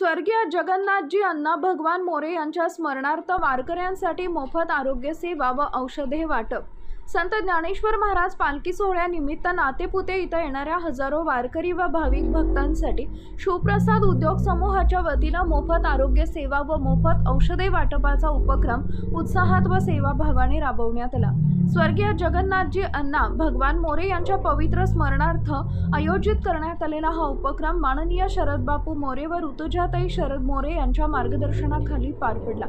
स्वर्गीय जगन्नाथजी अण्णा भगवान मोरे यांच्या स्मरणार्थ वारकऱ्यांसाठी मोफत आरोग्य सेवा व औषधे वाटप। संत ज्ञानेश्वर महाराज पालखी सोहळ्यानिमित्त नातेपुते इथं येणाऱ्या हजारो वारकरी व भाविक भक्तांसाठी शिवप्रसाद उद्योग समूहाच्या वतीनं मोफत आरोग्य सेवा व मोफत औषधे वाटपाचा उपक्रम उत्साहात व सेवाभावाने राबवण्यात आला। स्वर्गीय जगन्नाथजी अण्णा भगवान मोरे यांच्या पवित्र स्मरणार्थ आयोजित करण्यात आलेला हा उपक्रम माननीय शरद बापू मोरे व ऋतुजाताई शरद मोरे यांच्या मार्गदर्शनाखाली पार पडला।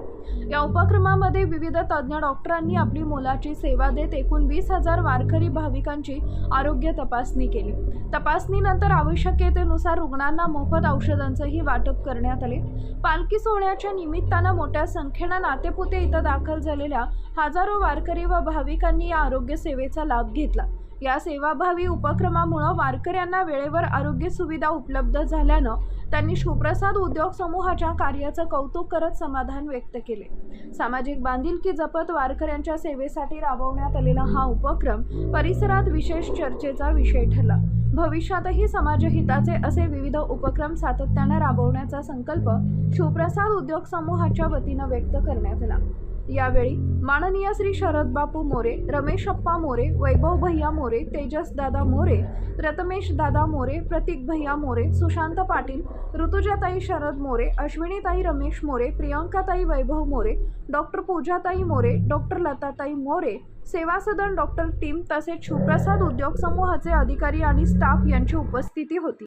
या उपक्रमामध्ये विविध तज्ञ डॉक्टरांनी आपली मोलाची सेवा देत एकूण 20,000 वारकरी भाविकांची आरोग्य तपासणी केली। तपासणीनंतर आवश्यकतेनुसार रुग्णांना मोफत औषधांचेही वाटप करण्यात आले। पालखी सोहळ्याच्या निमित्तानं मोठ्या संख्येने नातेपुते इथं दाखल झालेल्या हजारो वारकरी व भाविकांनी या आरोग्य सेवेचा लाभ घेतला। या सेवाभावी उपक्रमामुळे वारकऱ्यांना वेळेवर आरोग्य सुविधा उपलब्ध झाल्यानं त्यांनी शिवप्रसाद उद्योग समूहाच्या कार्याचं कौतुक करत समाधान व्यक्त केले। सामाजिक बांधिलकी जपत वारकऱ्यांच्या सेवेसाठी राबवण्यात आलेला हा उपक्रम परिसरात विशेष चर्चेचा विषय ठरला। भविष्यातही समाजहिताचे असे विविध उपक्रम सातत्याने राबवण्याचा संकल्प शिवप्रसाद उद्योग समूहाच्या वतीनं व्यक्त करण्यात आला। यावेळी माननीय श्री शरद बापू मोरे, रमेश अप्पा मोरे, वैभव भैया मोरे, तेजस दादा मोरे, प्रथमेश दादा मोरे, प्रतीक भैया मोरे, सुशांत पाटील, ऋतुजाताई शरद मोरे, अश्विनीताई रमेश मोरे, प्रियंकाताई वैभव मोरे, डॉक्टर पूजाताई मोरे, डॉक्टर लताताई मोरे, सेवा सदन डॉक्टर टीम तसेच शिवप्रसाद उद्योग समूहाचे अधिकारी आणि स्टाफ यांची उपस्थिती होती।